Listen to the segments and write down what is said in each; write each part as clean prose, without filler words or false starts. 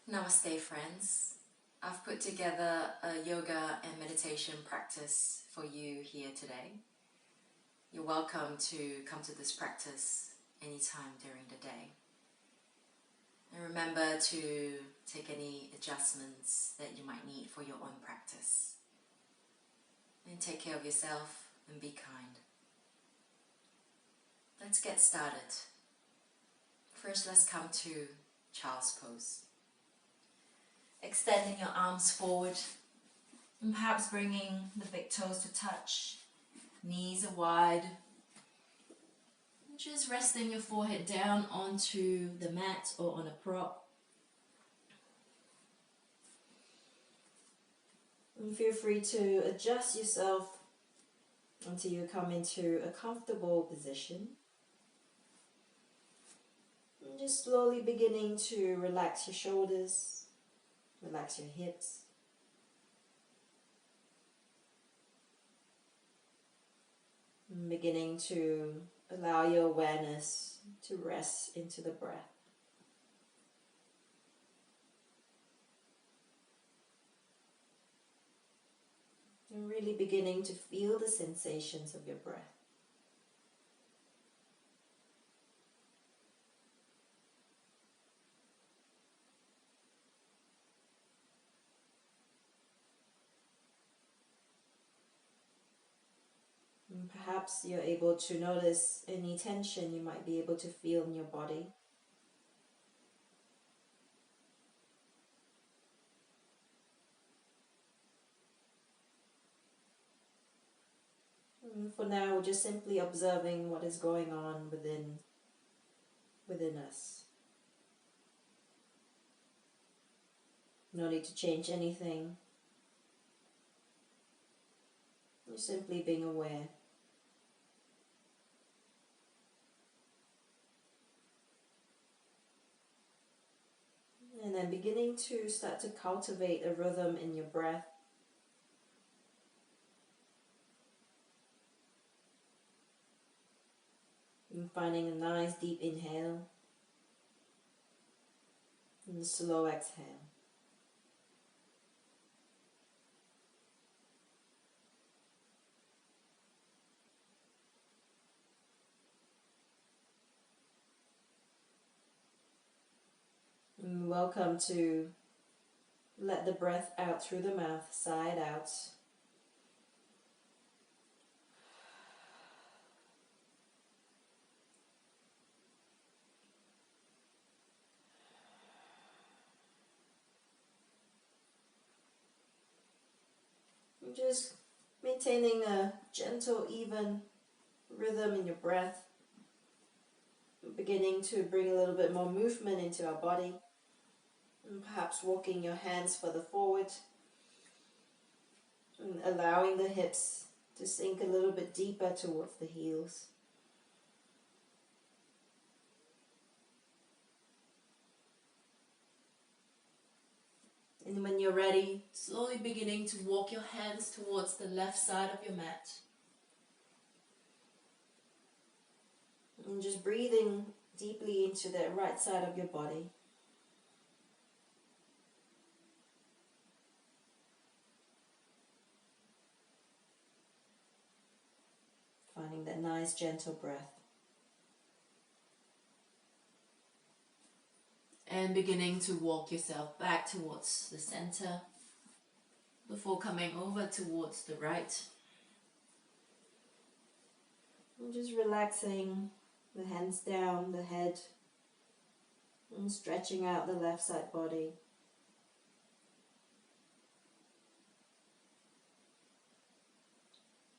Namaste, friends. I've put together a yoga and meditation practice for you here today. You're welcome to come to this practice anytime during the day. And remember to take any adjustments that you might need for your own practice. And take care of yourself and be kind. Let's get started. First, let's come to child's pose. Extending your arms forward and perhaps bringing the big toes to touch. Knees are wide. And just resting your forehead down onto the mat or on a prop. And feel free to adjust yourself until you come into a comfortable position. And just slowly beginning to relax your shoulders, relax your hips. And beginning to allow your awareness to rest into the breath. And really beginning to feel the sensations of your breath. And perhaps you're able to notice any tension you might be able to feel in your body. And for now, we're just simply observing what is going on within us. No need to change anything. You're simply being aware. And then beginning to start to cultivate a rhythm in your breath. And finding a nice deep inhale and a slow exhale. And welcome to let the breath out through the mouth, side out. And just maintaining a gentle, even rhythm in your breath. Beginning to bring a little bit more movement into our body. And perhaps walking your hands further forward and allowing the hips to sink a little bit deeper towards the heels. And when you're ready, slowly beginning to walk your hands towards the left side of your mat. And just breathing deeply into the right side of your body. Finding that nice gentle breath. And beginning to walk yourself back towards the center before coming over towards the right. And just relaxing the hands down, the head, and stretching out the left side body.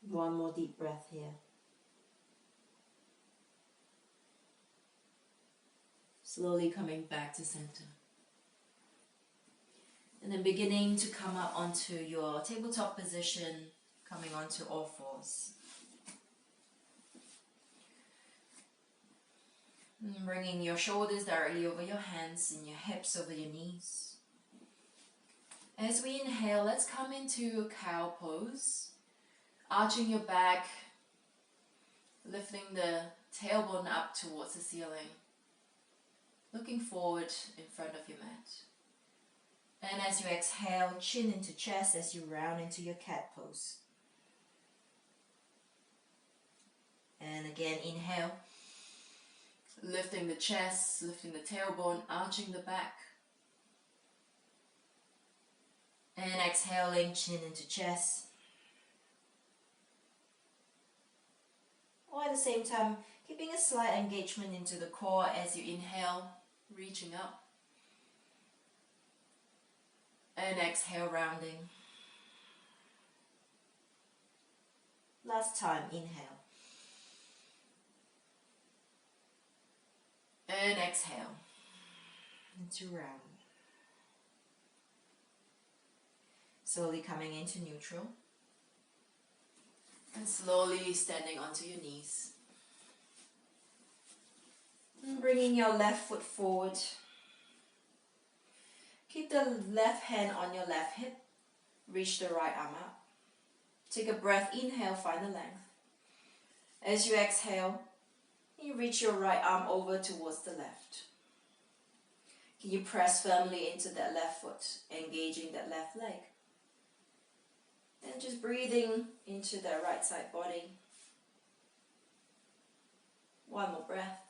One more deep breath here. Slowly coming back to center. And then beginning to come up onto your tabletop position, coming onto all fours. And bringing your shoulders directly over your hands and your hips over your knees. As we inhale, let's come into cow pose. Arching your back, lifting the tailbone up towards the ceiling. Looking forward in front of your mat. And as you exhale, chin into chest as you round into your cat pose. And again, inhale. Lifting the chest, lifting the tailbone, arching the back. And exhaling, chin into chest. Or at the same time, keeping a slight engagement into the core as you inhale, reaching up. And exhale, rounding. Last time, inhale. And exhale. Into round. Slowly coming into neutral. And slowly standing onto your knees. And bringing your left foot forward. Keep the left hand on your left hip. Reach the right arm up. Take a breath, inhale, find the length. As you exhale, you reach your right arm over towards the left. Can you press firmly into that left foot, engaging that left leg? And just breathing into that right side body. One more breath.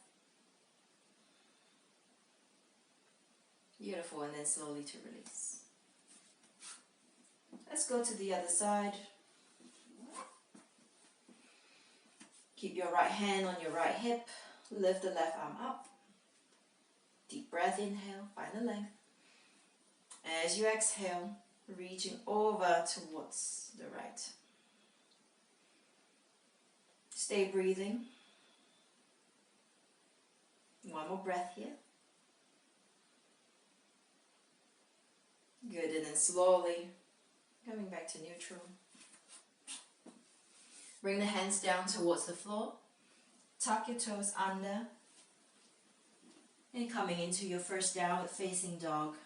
Beautiful, and then slowly to release. Let's go to the other side. Keep your right hand on your right hip. Lift the left arm up. Deep breath, inhale, find the length. As you exhale, reaching over towards the right. Stay breathing. One more breath here. Good, and then slowly coming back to neutral. Bring the hands down towards the floor. Tuck your toes under. And coming into your first downward facing dog.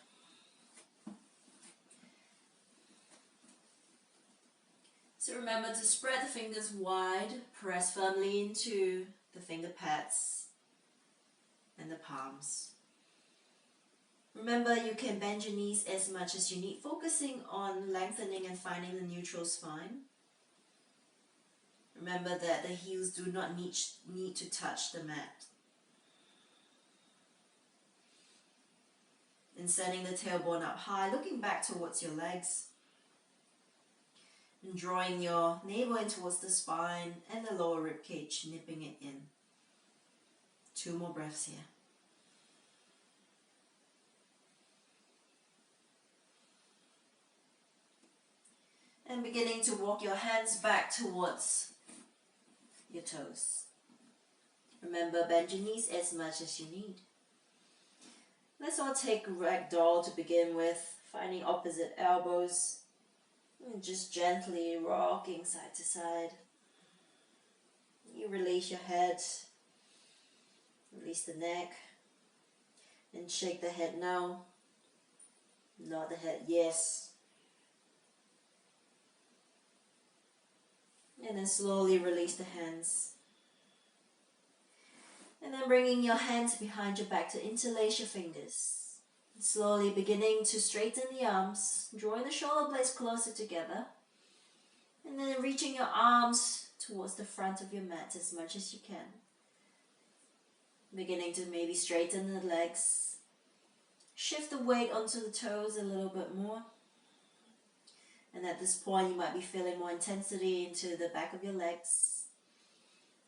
So remember to spread the fingers wide. Press firmly into the finger pads and the palms. Remember, you can bend your knees as much as you need, focusing on lengthening and finding the neutral spine. Remember that the heels do not need to touch the mat. And sending the tailbone up high, looking back towards your legs. And drawing your navel in towards the spine and the lower rib cage, nipping it in. 2 more breaths here. And beginning to walk your hands back towards your toes. Remember, bend your knees as much as you need. Let's all take ragdoll to begin with, finding opposite elbows. And just gently rocking side to side. You release your head, release the neck, and shake the head no. Nod the head yes. And then slowly release the hands. And then bringing your hands behind your back to interlace your fingers. Slowly beginning to straighten the arms, drawing the shoulder blades closer together. And then reaching your arms towards the front of your mat as much as you can. Beginning to maybe straighten the legs. Shift the weight onto the toes a little bit more. And at this point, you might be feeling more intensity into the back of your legs.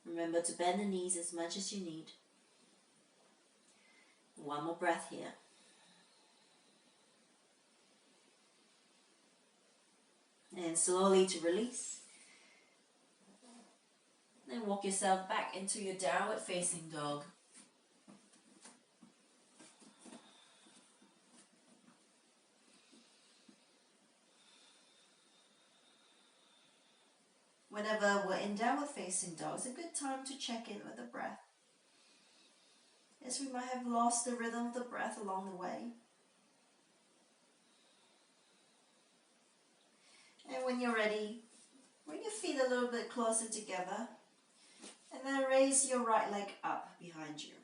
Remember to bend the knees as much as you need. 1 more breath here. And slowly to release. Then walk yourself back into your downward facing dog. Whenever we're in downward facing dog, it's a good time to check in with the breath, as we might have lost the rhythm of the breath along the way. And when you're ready, bring your feet a little bit closer together, and then raise your right leg up behind you.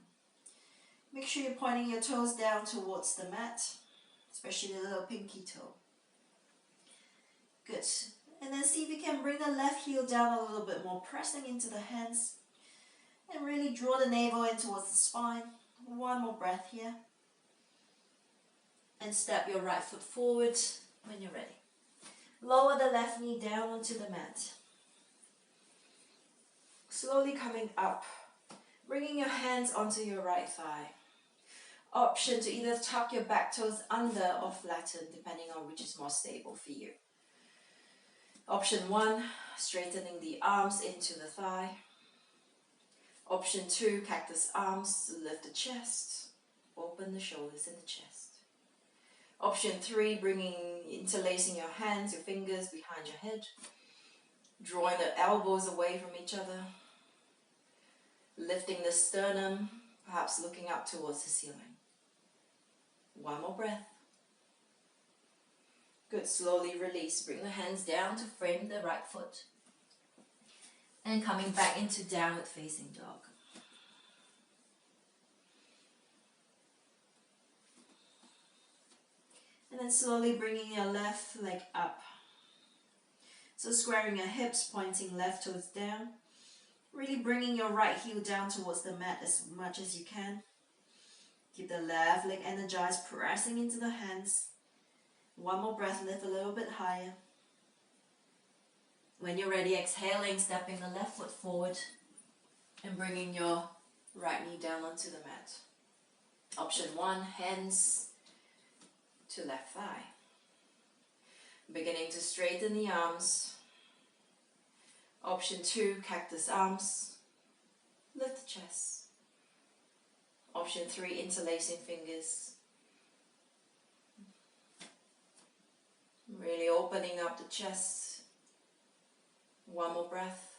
Make sure you're pointing your toes down towards the mat. especially the little pinky toe. Good. And then see if you can bring the left heel down a little bit more, pressing into the hands. And really draw the navel in towards the spine. One more breath here. And step your right foot forward when you're ready. Lower the left knee down onto the mat. Slowly coming up. Bringing your hands onto your right thigh. Option to either tuck your back toes under or flatten, depending on which is more stable for you. Option 1, straightening the arms into the thigh. Option 2, cactus arms, lift the chest, open the shoulders and the chest. Option 3, interlacing your hands, your fingers behind your head, drawing the elbows away from each other, lifting the sternum, perhaps looking up towards the ceiling. One more breath. Good, slowly release. Bring the hands down to frame the right foot. And coming back into downward facing dog. And then slowly bringing your left leg up. So squaring your hips, pointing left toes down. Really bringing your right heel down towards the mat as much as you can. Keep the left leg energized, pressing into the hands. One more breath, lift a little bit higher. When you're ready, exhaling, stepping the left foot forward and bringing your right knee down onto the mat. Option 1, hands to left thigh. Beginning to straighten the arms. Option 2, cactus arms. Lift the chest. Option 3, interlacing fingers. Really opening up the chest. One more breath.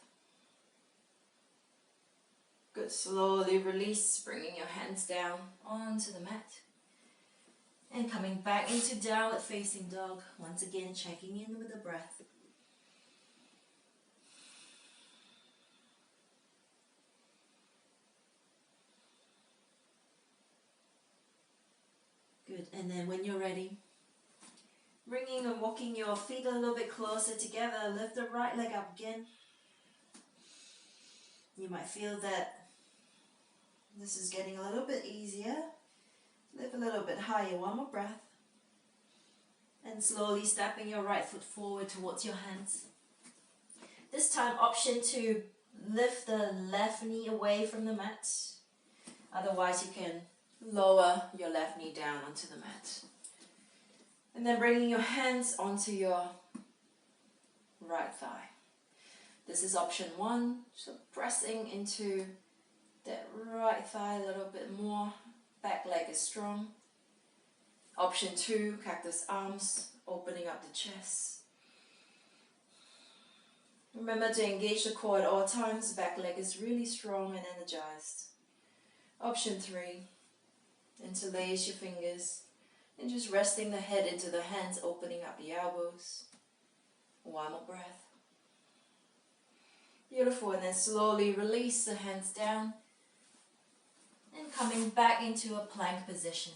Good, slowly release, bringing your hands down onto the mat. And coming back into downward facing dog. Once again, checking in with the breath. Good, and then when you're ready, bringing and walking your feet a little bit closer together, lift the right leg up again. You might feel that this is getting a little bit easier. Lift a little bit higher, one more breath. And slowly stepping your right foot forward towards your hands. This time, option to lift the left knee away from the mat. Otherwise, you can lower your left knee down onto the mat. And then bringing your hands onto your right thigh. This is option 1, so pressing into that right thigh a little bit more. Back leg is strong. Option 2, cactus arms, opening up the chest. Remember to engage the core at all times. Back leg is really strong and energized. Option 3, interlace your fingers and just resting the head into the hands, opening up the elbows. One more breath. Beautiful, and then slowly release the hands down and coming back into a plank position.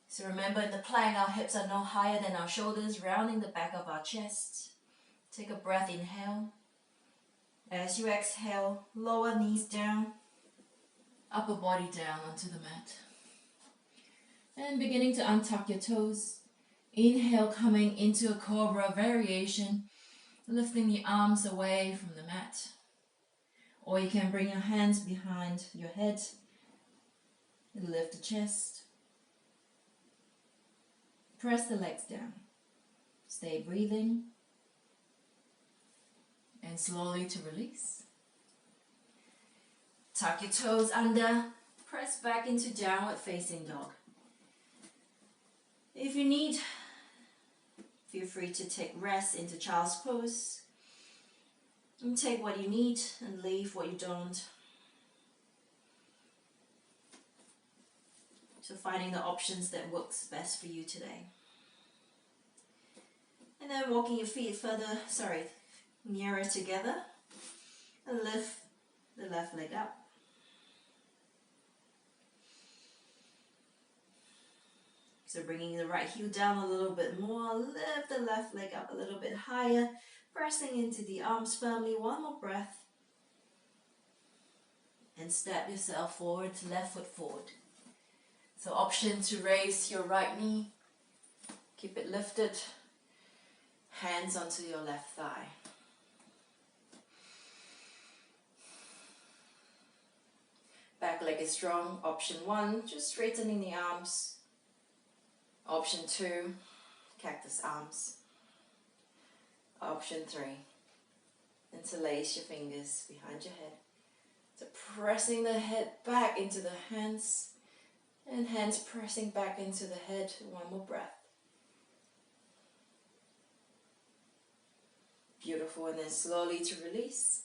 So remember, in the plank, our hips are no higher than our shoulders, rounding the back of our chest. Take a breath, inhale. As you exhale, lower knees down, upper body down onto the mat. And beginning to untuck your toes. Inhale, coming into a cobra variation, lifting the arms away from the mat. Or you can bring your hands behind your head and lift the chest. Press the legs down. Stay breathing. And slowly to release. Tuck your toes under. Press back into downward facing dog. If you need, feel free to take rest into child's pose. And take what you need and leave what you don't. So finding the options that works best for you today. And then walking your feet nearer together. And lift the left leg up. So bringing the right heel down a little bit more, lift the left leg up a little bit higher, pressing into the arms firmly, one more breath. And step yourself forward, left foot forward. So option to raise your right knee, keep it lifted, hands onto your left thigh. Back leg is strong. Option 1, just straightening the arms. Option 2, cactus arms. Option 3, interlace your fingers behind your head. So pressing the head back into the hands, and hands pressing back into the head. One more breath. Beautiful, and then slowly to release.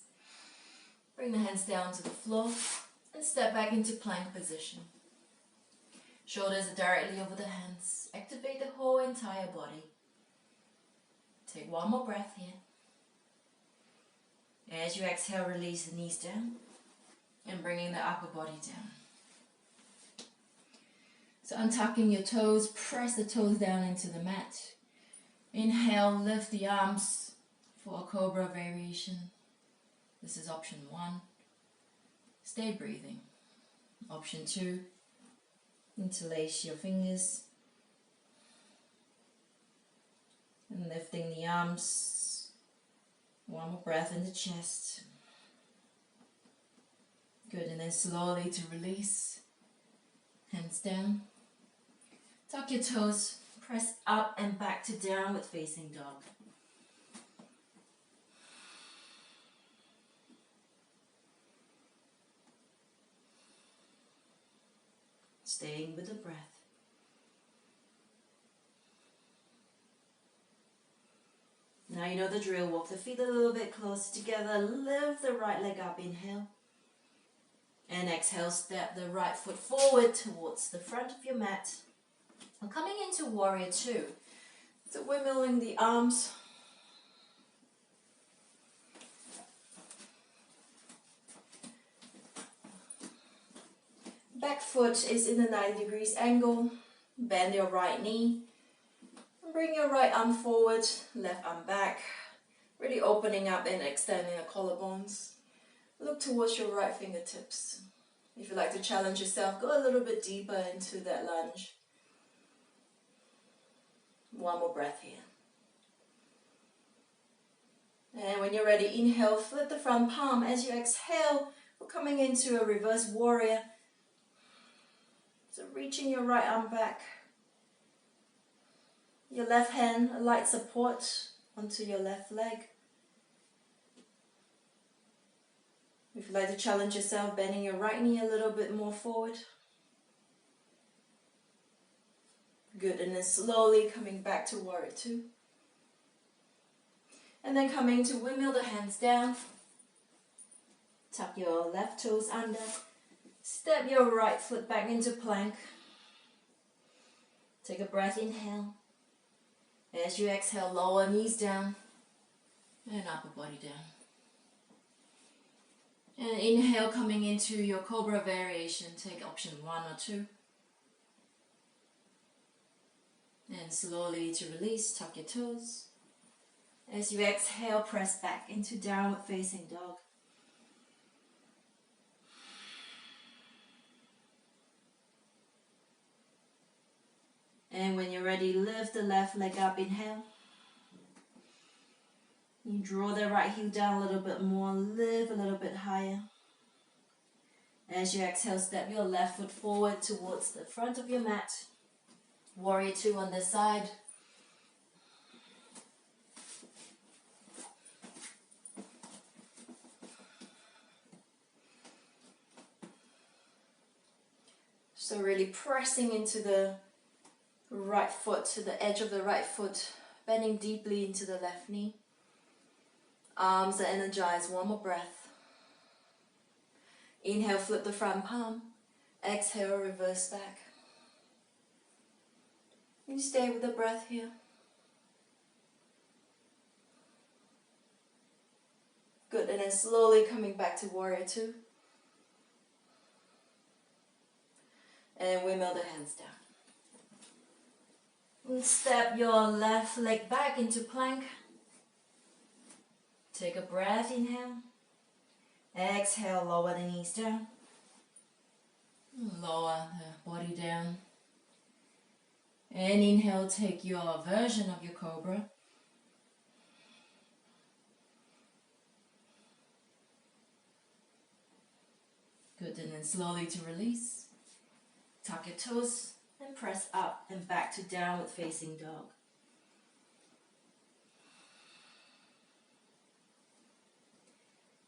Bring the hands down to the floor and step back into plank position. Shoulders are directly over the hands. Activate the whole entire body. Take one more breath here. As you exhale, release the knees down and bringing the upper body down. So untucking your toes, press the toes down into the mat. Inhale, lift the arms for a cobra variation. This is option 1. Stay breathing. Option 2, interlace your fingers and lifting the arms. One more breath in the chest. Good, and then slowly to release. Hands down. Tuck your toes, press up and back to downward facing dog. Staying with the breath. Now you know the drill. Walk the feet a little bit closer together. Lift the right leg up, inhale. And exhale, step the right foot forward towards the front of your mat. We're coming into warrior 2. So we're milling the arms. Back foot is in a 90 degrees angle. Bend your right knee. Bring your right arm forward, left arm back. Really opening up and extending the collarbones. Look towards your right fingertips. If you like to challenge yourself, go a little bit deeper into that lunge. One more breath here. And when you're ready, inhale, flip the front palm. As you exhale, we're coming into a reverse warrior. So reaching your right arm back. Your left hand, a light support onto your left leg. If you'd like to challenge yourself, bending your right knee a little bit more forward. Good, and then slowly coming back to warrior 2. And then coming to windmill the hands down. Tuck your left toes under. Step your right foot back into plank. Take a breath, inhale. As you exhale, lower knees down and upper body down. And inhale, coming into your cobra variation. Take option 1 or 2. And slowly to release, tuck your toes. As you exhale, press back into downward facing dog. And when you're ready, lift the left leg up, inhale. You draw the right heel down a little bit more, lift a little bit higher. As you exhale, step your left foot forward towards the front of your mat. Warrior 2 on this side. So really pressing into the right foot, to the edge of the right foot, bending deeply into the left knee. Arms are energized. One more breath. Inhale, flip the front palm. Exhale, reverse back. You stay with the breath here. Good, and then slowly coming back to warrior 2. And windmill the hands down. And step your left leg back into plank. Take a breath, inhale. Exhale, lower the knees down. Lower the body down. And inhale, take your version of your cobra. Good, and then slowly to release. Tuck your toes and press up and back to downward facing dog.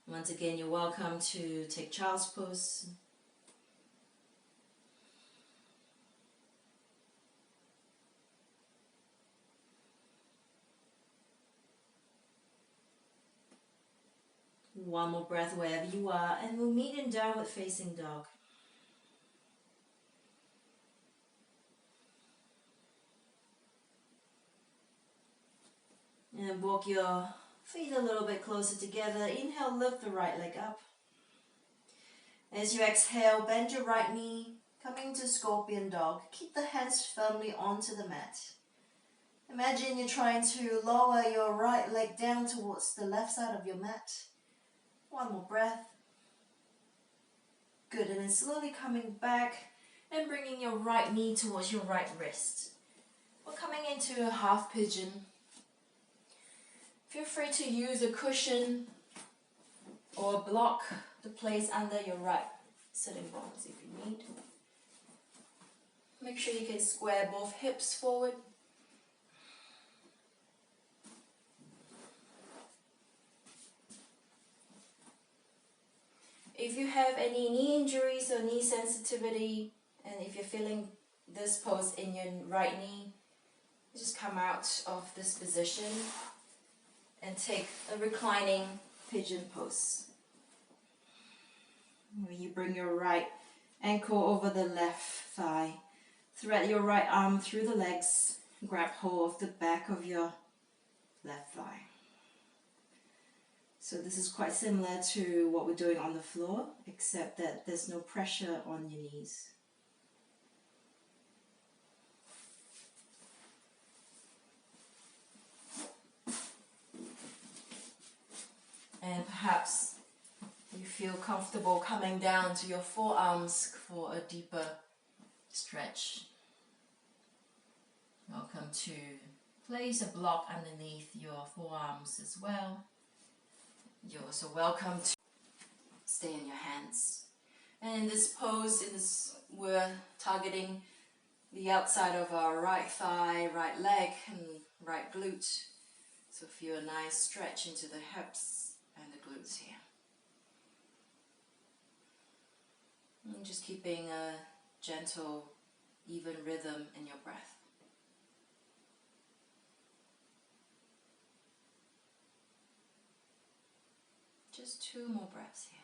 Once again, you're welcome to take child's pose. One more breath wherever you are, and we'll meet in downward facing dog. And walk your feet a little bit closer together. Inhale, lift the right leg up. As you exhale, bend your right knee, coming to scorpion dog. Keep the hands firmly onto the mat. Imagine you're trying to lower your right leg down towards the left side of your mat. One more breath. Good, and then slowly coming back and bringing your right knee towards your right wrist. We're coming into a half pigeon. Feel free to use a cushion or a block to place under your right sitting bones if you need. Make sure you can square both hips forward. If you have any knee injuries or knee sensitivity, and if you're feeling this pose in your right knee, just come out of this position and take a reclining pigeon pose. Where you bring your right ankle over the left thigh, thread your right arm through the legs, grab hold of the back of your left thigh. So this is quite similar to what we're doing on the floor, except that there's no pressure on your knees. And perhaps you feel comfortable coming down to your forearms for a deeper stretch. Welcome to place a block underneath your forearms as well. You're also welcome to stay in your hands. And in this pose, we're targeting the outside of our right thigh, right leg, and right glute. So feel a nice stretch into the hips and the glutes here. And just keeping a gentle, even rhythm in your breath. Just 2 more breaths here.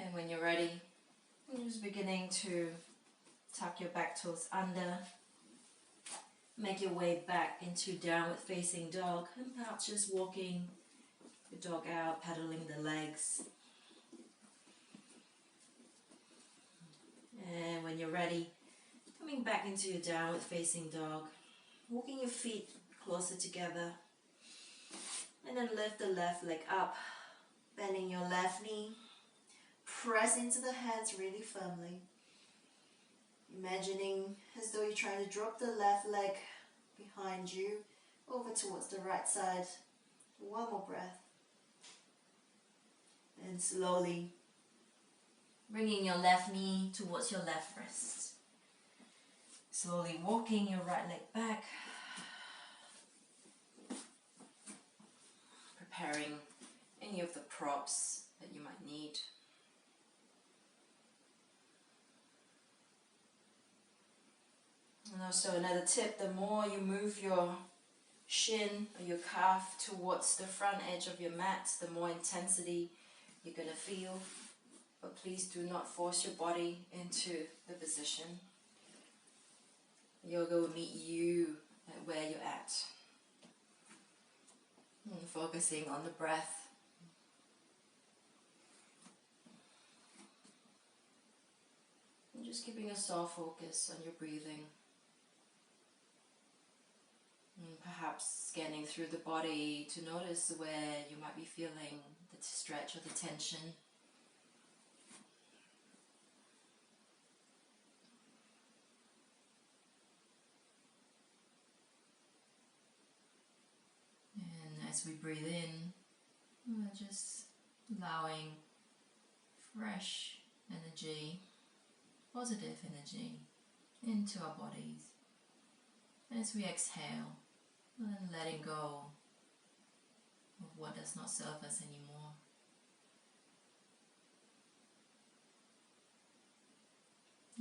And when you're ready, you're just beginning to tuck your back toes under. Make your way back into downward facing dog, and perhaps just walking the dog out, pedaling the legs. And when you're ready, coming back into your downward facing dog, walking your feet closer together, and then lift the left leg up, bending your left knee, press into the hands really firmly, imagining as though you're trying to drop the left leg behind you over towards the right side. One more breath, and slowly bringing your left knee towards your left wrist. Slowly walking your right leg back. Preparing any of the props that you might need. And also another tip, the more you move your shin or your calf towards the front edge of your mat, the more intensity you're going to feel. But please do not force your body into the position. Yoga will meet you at where you're at. focusing on the breath. And just keeping a soft focus on your breathing. And perhaps scanning through the body to notice where you might be feeling the stretch or the tension. And as we breathe in, we're just allowing fresh energy, positive energy into our bodies. As we exhale, and letting go of what does not serve us anymore.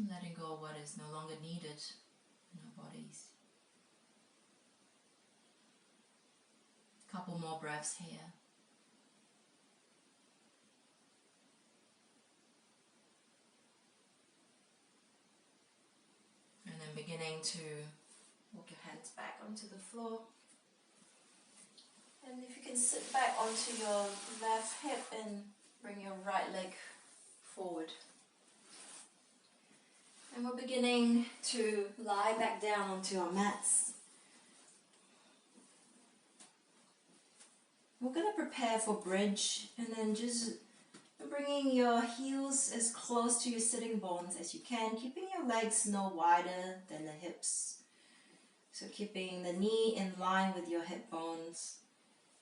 Letting go of what is no longer needed in our bodies. A couple more breaths here. And then beginning to walk your hands back onto the floor. And if you can sit back onto your left hip and bring your right leg forward. And we're beginning to lie back down onto our mats. We're going to prepare for bridge, and then just bringing your heels as close to your sitting bones as you can, keeping your legs no wider than the hips. So keeping the knee in line with your hip bones.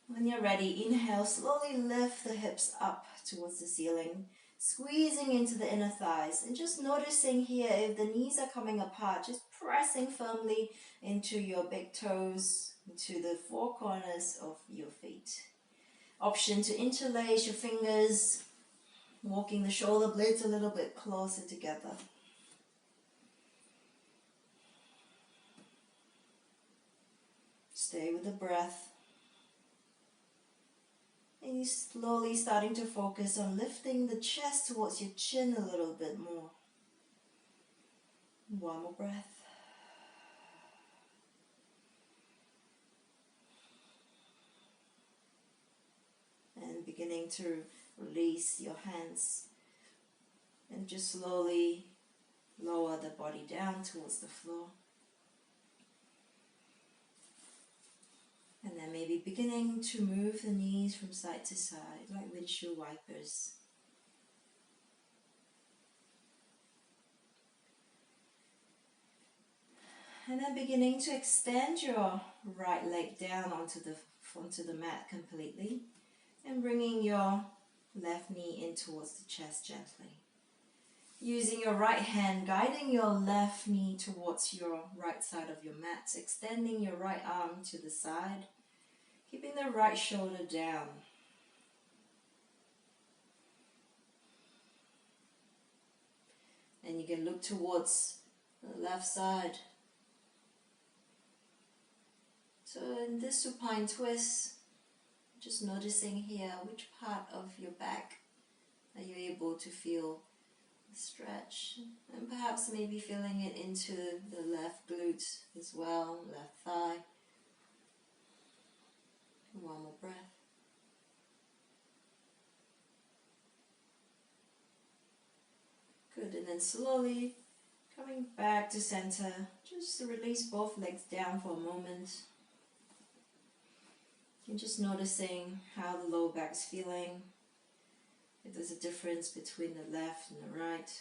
When you're ready, inhale, slowly lift the hips up towards the ceiling, squeezing into the inner thighs, and just noticing here if the knees are coming apart, just pressing firmly into your big toes, into the four corners of your feet. Option to interlace your fingers, walking the shoulder blades a little bit closer together. Stay with the breath. And you're slowly starting to focus on lifting the chest towards your chin a little bit more. One more breath. And beginning to release your hands. And just slowly lower the body down towards the floor. And then maybe beginning to move the knees from side to side like windshield wipers. And then beginning to extend your right leg down onto the mat completely. And bringing your left knee in towards the chest gently. Using your right hand, guiding your left knee towards your right side of your mat. Extending your right arm to the side. Keeping the right shoulder down. And you can look towards the left side. So in this supine twist, just noticing here which part of your back are you able to feel the stretch. And perhaps maybe feeling it into the left glute as well, left thigh. One more breath. Good, and then slowly coming back to center. Just to release both legs down for a moment. And just noticing how the lower back is feeling. If there's a difference between the left and the right.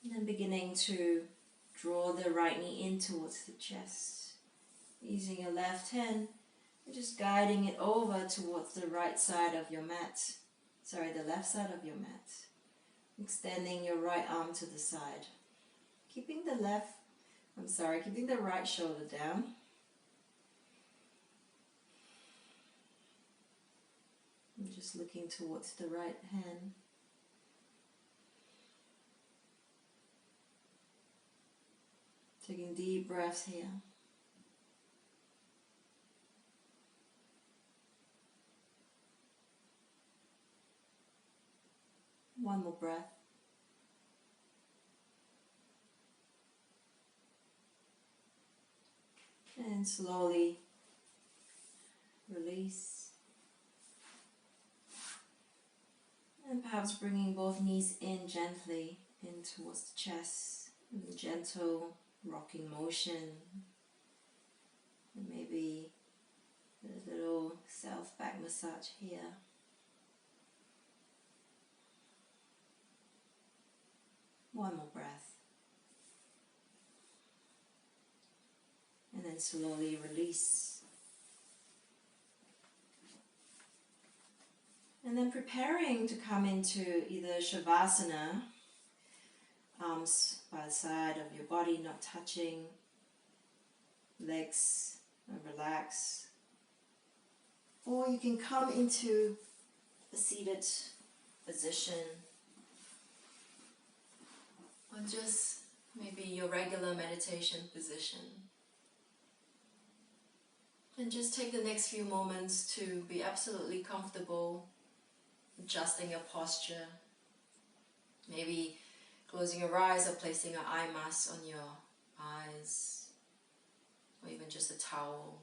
And then beginning to draw the right knee in towards the chest. Using your left hand, and just guiding it over towards the right side of your mat. Sorry, the left side of your mat. Extending your right arm to the side. Keeping the right shoulder down. And just looking towards the right hand. Taking deep breaths here. One more breath. And slowly release. And perhaps bringing both knees in gently, in towards the chest. And gentle rocking motion. And maybe a little self back massage here. One more breath. And then slowly release. And then preparing to come into either Shavasana, arms by the side of your body, not touching, legs relax. Or you can come into a seated position. Or just maybe your regular meditation position. And just take the next few moments to be absolutely comfortable, adjusting your posture. Maybe closing your eyes or placing an eye mask on your eyes. Or even just a towel.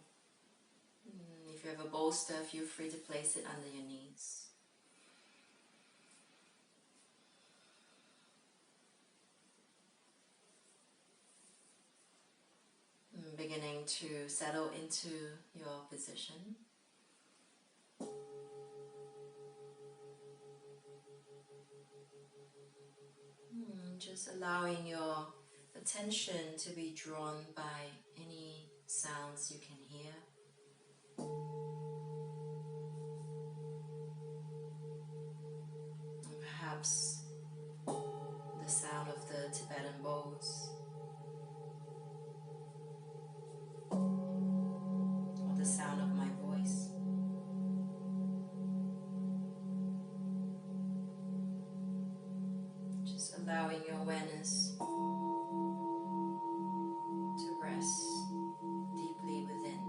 If you have a bolster, feel free to place it under your knees. Beginning to settle into your position. Just allowing your attention to be drawn by any sounds you can hear. And perhaps the sound of the Tibetan bowls. Or the sound of my voice. Just allowing your awareness to rest deeply within.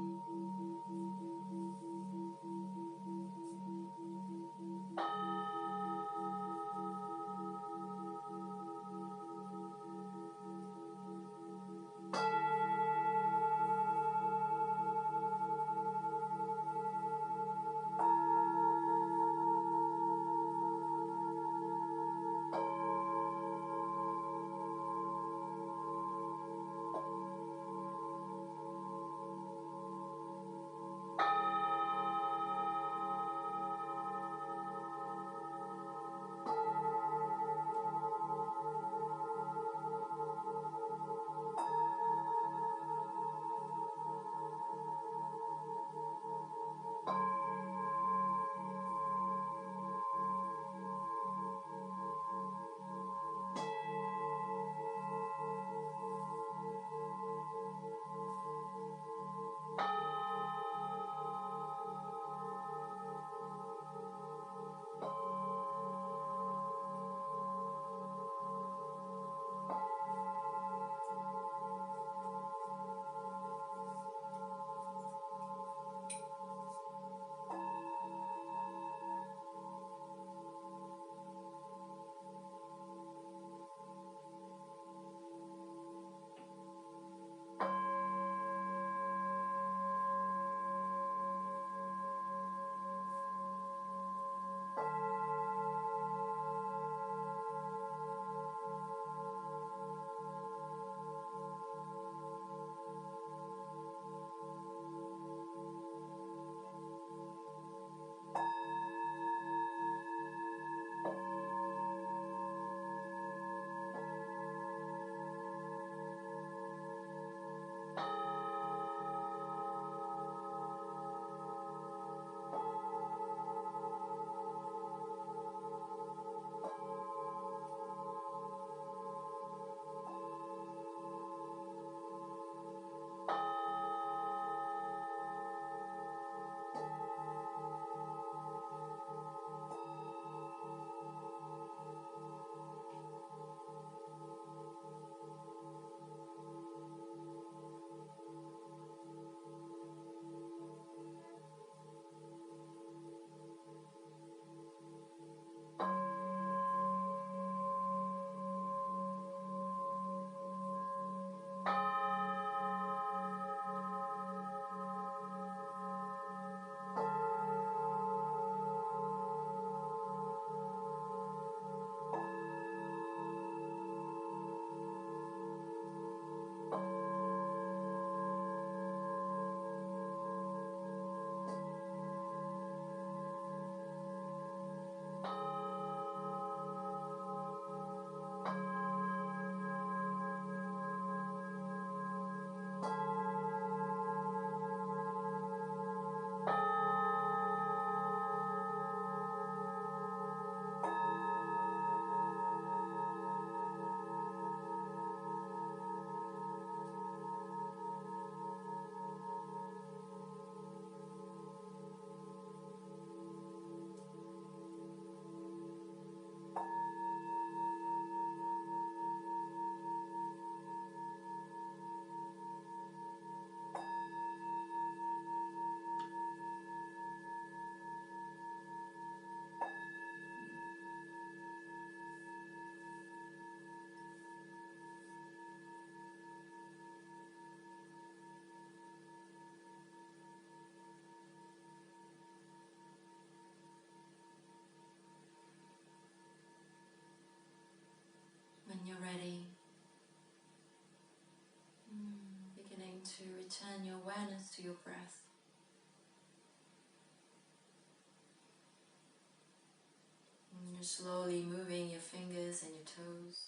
to return your awareness to your breath. And you're slowly moving your fingers and your toes.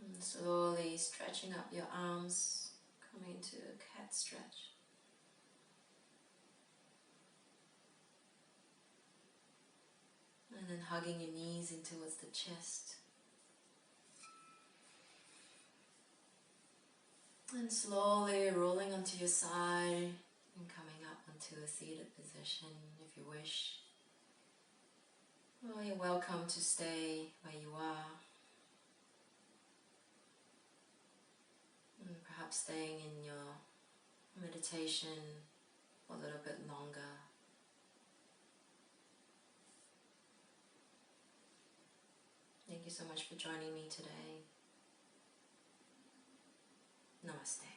And slowly stretching up your arms, coming to a cat stretch. And then hugging your knees in towards the chest. And slowly rolling onto your side and coming up onto a seated position if you wish. Or you're welcome to stay where you are. And perhaps staying in your meditation for a little bit longer. Thank you so much for joining me today. Namaste.